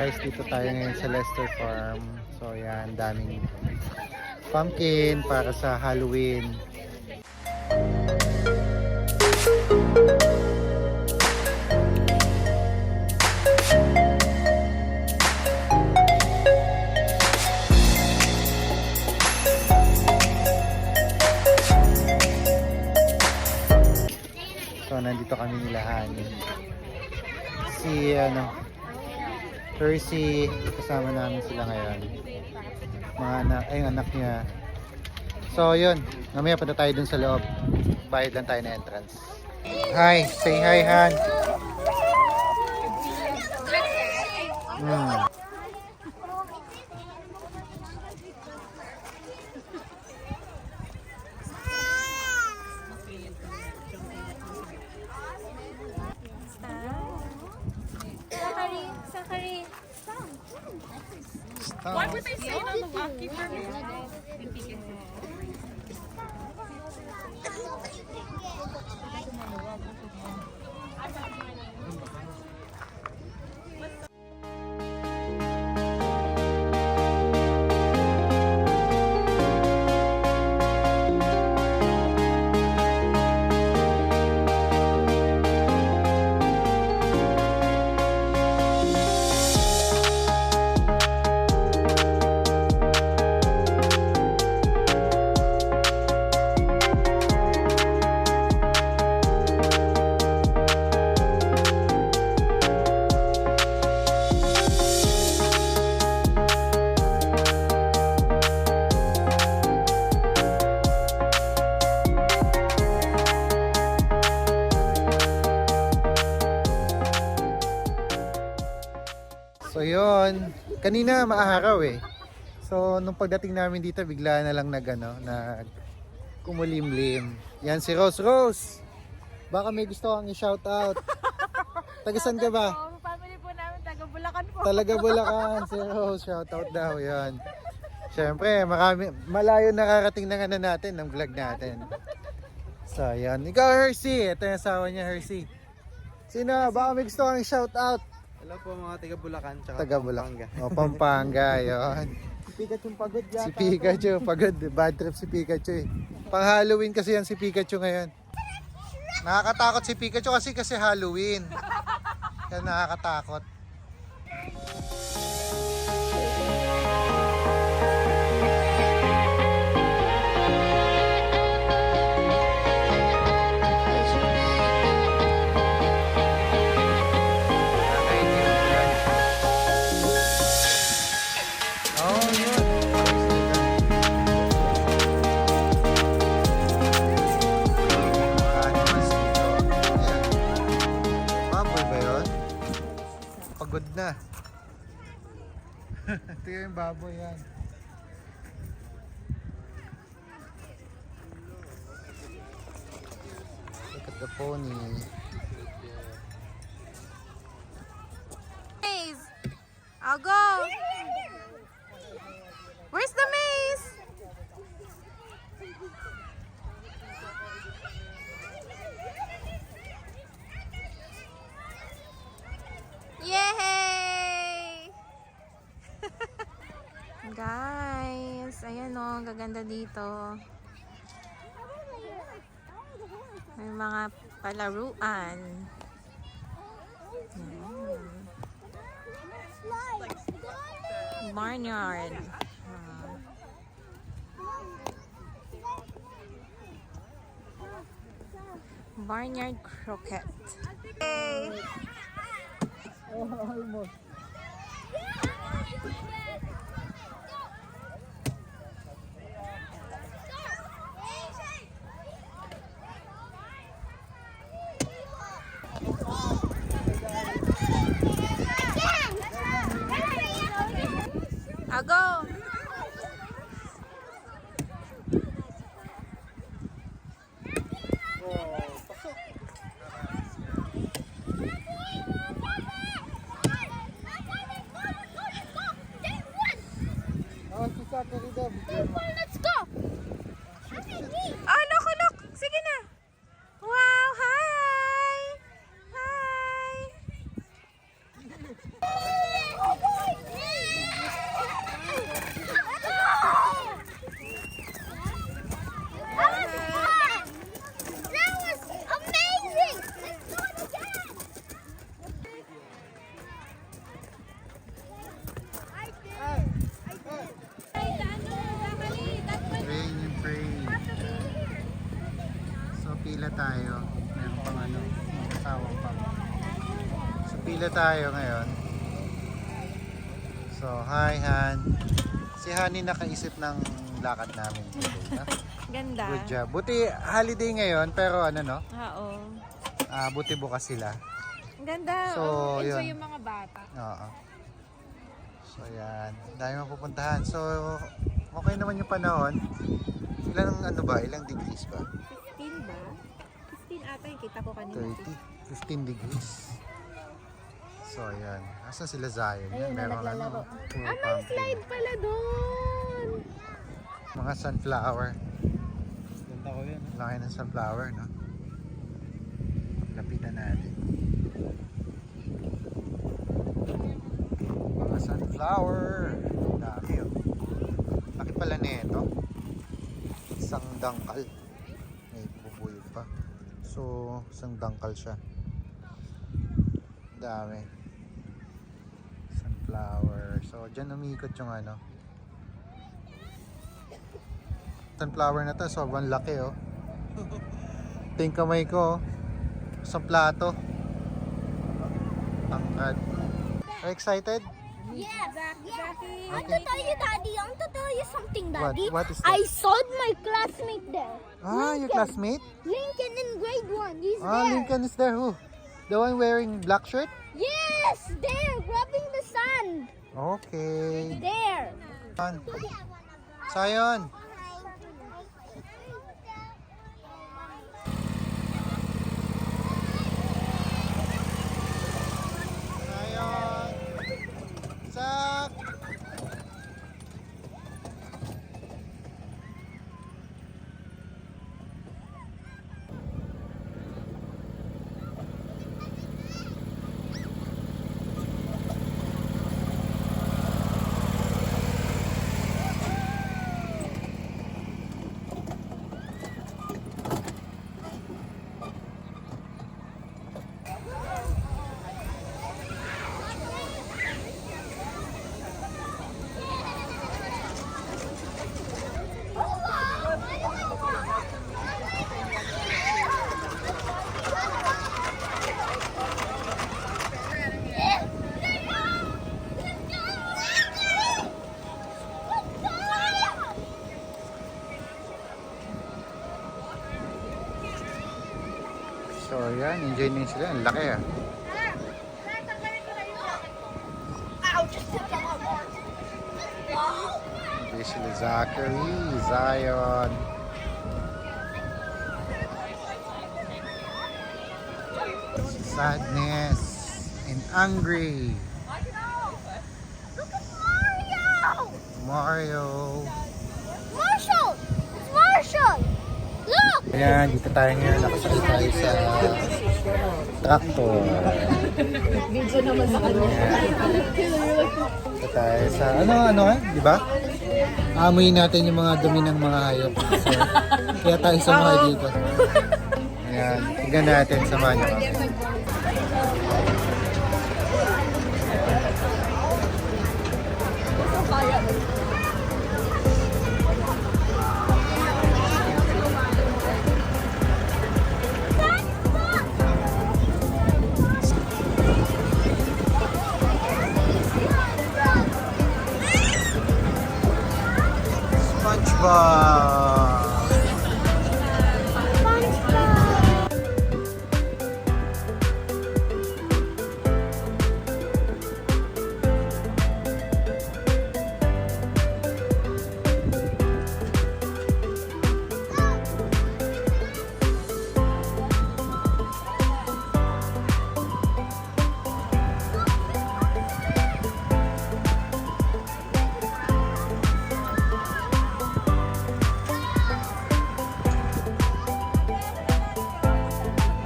Guys, dito tayo ngayon sa Lester Farm. So yan, daming pumpkin para sa Halloween. So nandito kami nilahan. Si Percy, kasama namin sila ngayon. Mga anak, ay anak niya. So yun, mamaya punta tayo dun sa loob. Bayad lang tayo na entrance. Hi, say hi Han. Sakari. Why would they say it on the walkie for me? So yun, kanina maaraw eh. So nung pagdating namin dito, bigla na lang nag kumulimlim. Yan si Rose. Rose! Baka may gusto kang i-shout out. Tagasan ka ba? Ang family po namin, taga Bulacan po. Talaga Bulacan, si Rose, shout out daw, yan. Siyempre, malayo nakarating na nga natin ng vlog natin. So yan, ikaw Hershey, ito yung asawa niya Hershey. Sino? Baka may gusto kang i-shout out. Hello po mga taga Bulacan tsaka Taga Bulacan. O, Pampanga, yun. Si Pikachu pagod yata. Si Pikachu, pagod. Bad trip si Pikachu eh. Pang Halloween kasi yan si Pikachu ngayon. Nakakatakot si Pikachu kasi Halloween. Kaya nakakatakot. Pagod na. Ito yung baboy yan. Look at the pony. Maze. I'll go. Where's the maze? Yay! Guys, ayan o, ang gaganda dito. May mga palaruan. Barnyard. Barnyard croquet. Hey! Oh, almost. I'll go. Let's go! Oh, look! Sige na! Wow! Hi! Hi! tayo. Meron pang ano, kasawang pa. So pila tayo ngayon. So hi Han. Si Honey nakaisip ng lakad namin today. No? Ganda. Good job. Buti holiday ngayon pero ano no? Oo. Buti bukas sila. Ang ganda. So Enjoy yun. yung mga bata. Oo. So yan. Dahil mapupuntahan. So okay naman yung panahon. Ilang ano ba? Ilang degrees ba? 15 ba? 15 ata yung kita ko kanina. 15 degrees. So ayan. Asan sila Zion? Yan, meron ano. Puro pumpkin. Slide pala doon. Mga sunflower. Ganda ko yan. Laki ng sunflower, no? Lapitan natin. Mga sunflower. Dami, oh. Laki pala nito. Isang dangkal. May bubuyog pa. So, isang dangkal siya. Dami. Sunflower. So, dyan umikot yung ano. Sunflower na to, sobrang laki oh. Ito yung kamay ko oh. Isang plato. Tangkad. Are you excited? Yes. Jackie. I want to tell you, Daddy. I want to tell you something, Daddy. What is that? I saw my classmate there. Your classmate? Lincoln in grade 1. He's there. Lincoln is there. Who? The one wearing black shirt? Yes, there, grabbing the sand. Okay. There. Zion. Zion. Zach. So yan, enjoy nyo sila. Ang laki ah. Enjoy sila Zachary, Zion. Sadness and angry. Look at Mario. Mario. Marshall. It's Marshall. Look. Ayan, dito tayo ngayon. Nakasakay tayo sa tractor. Video naman sa kanya. Dito tayo sa, ano di ba? Amoy natin yung mga dumi ng mga hayop. So, kaya tayo sa mga dito. Ayan, tignan natin, samahan nyo kami. SpongeBob!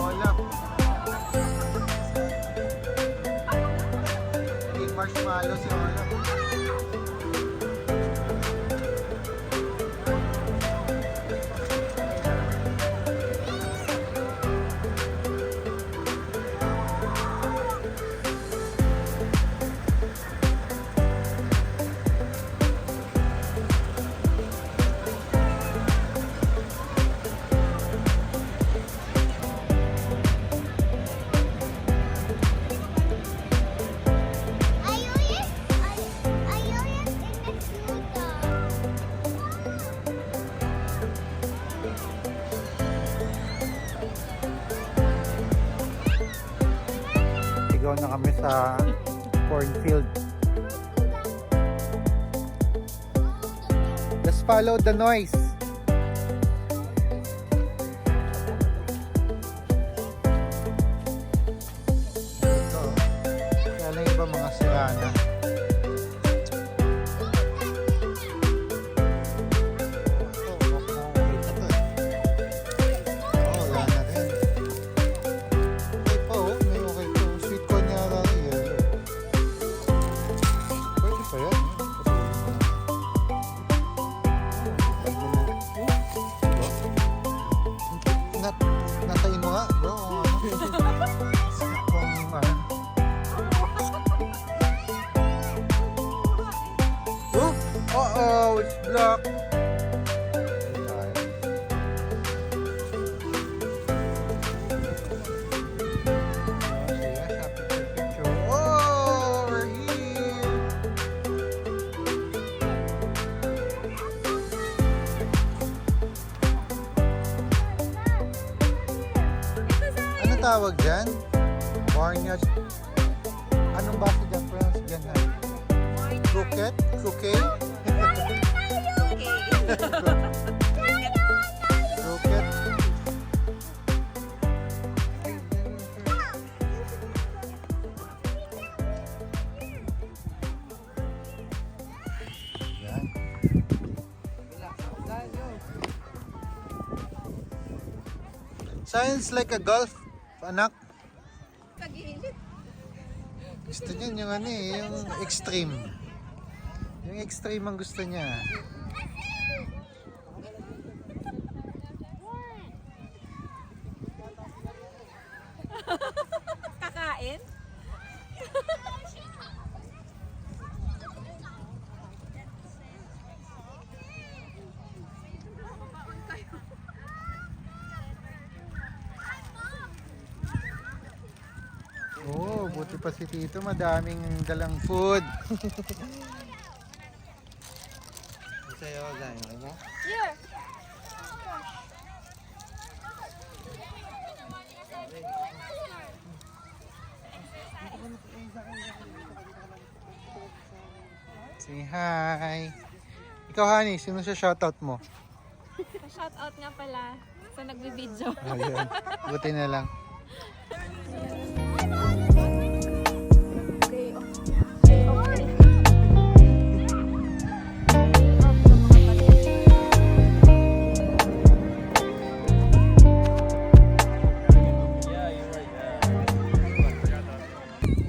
Olaf. Naging marshmallow si Olaf. sa cornfield. Just follow the noise. Ito. Kaya lang iba mga sirana. Natain mo nga, bro. Oh, uh-oh, it's blocked. Oh, we're here. Ano tawag dyan? Barnyard. Anong basa dyan? Pronounce dyan na? Croquet? Croquet? Croquet? Yan. Sounds like a golf, anak. Gusto niya yung ano eh, yung extreme. Yung extreme ang gusto niya. Kakain? Oh, buti pa si Tito, madaming dalang food. Sa'yo, Zay, mo? Here. Say hi. Ikaw, honey, sino sa shoutout mo? Shoutout nga pala sa nagbibideo. Ayun, buti na lang.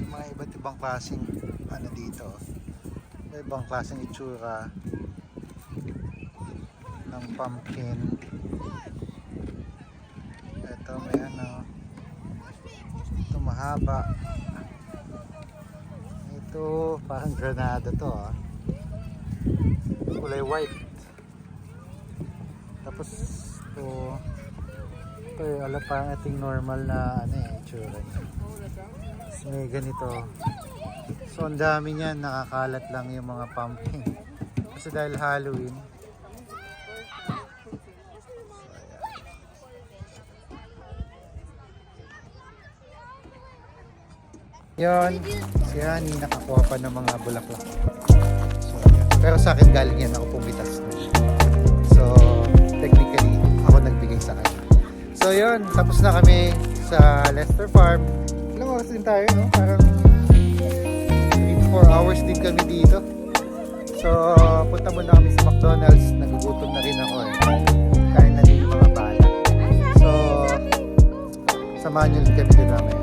Mga iba't ibang klaseng ano dito. May ibang klaseng itsura ng pumpkin. Ito may ano. Ito mahaba. Ito parang granada to ah. Kulay white. Tapos ito alam parang ating normal na ano eh, itsura niya. Tapos may ganito. So ang dami niyan, nakakalat lang yung mga pumpkin. Kasi dahil Halloween. Yun, si Honey nakakuha pa ng mga bulaklak. So, yan. Pero sa akin galing yan, ako pumitas na. So, technically, ako nagbigay sa kanya. So yun, tapos na kami sa Lester Farm. Ilang oras din tayo, no? Parang 3-4 hours din kami dito. So, punta muna kami sa McDonald's. Nagugutom na rin ako eh. Kain na din yung mga bala. So, samahan nyo ulit kami din namin.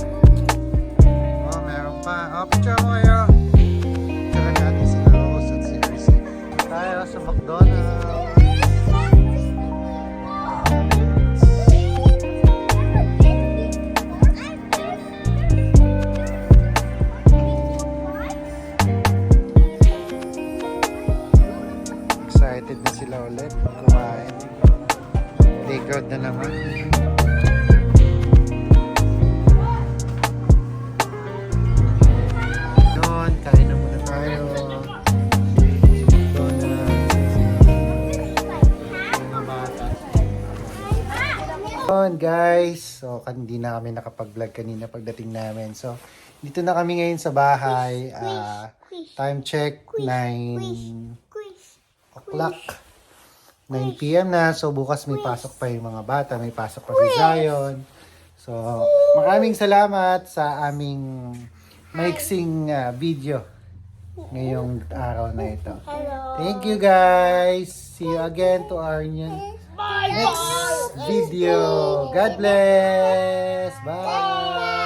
Oh, picture mo kayo. Picture natin si Rose at si Hershey. Tayo sa McDonald's. Excited na sila ulit kumain. Playground na naman. Kain na muna tayo. Guys, so hindi na kami nakapag-vlog kanina pagdating namin. So Dito na kami ngayon sa bahay. Time check, 9 o'clock. 9 p.m. na. So, bukas may pasok pa yung mga bata. May pasok pa si Zion. So, maraming salamat sa aming maiksing video ngayong araw na ito. Thank you guys. See you again to our next video. God bless. Bye.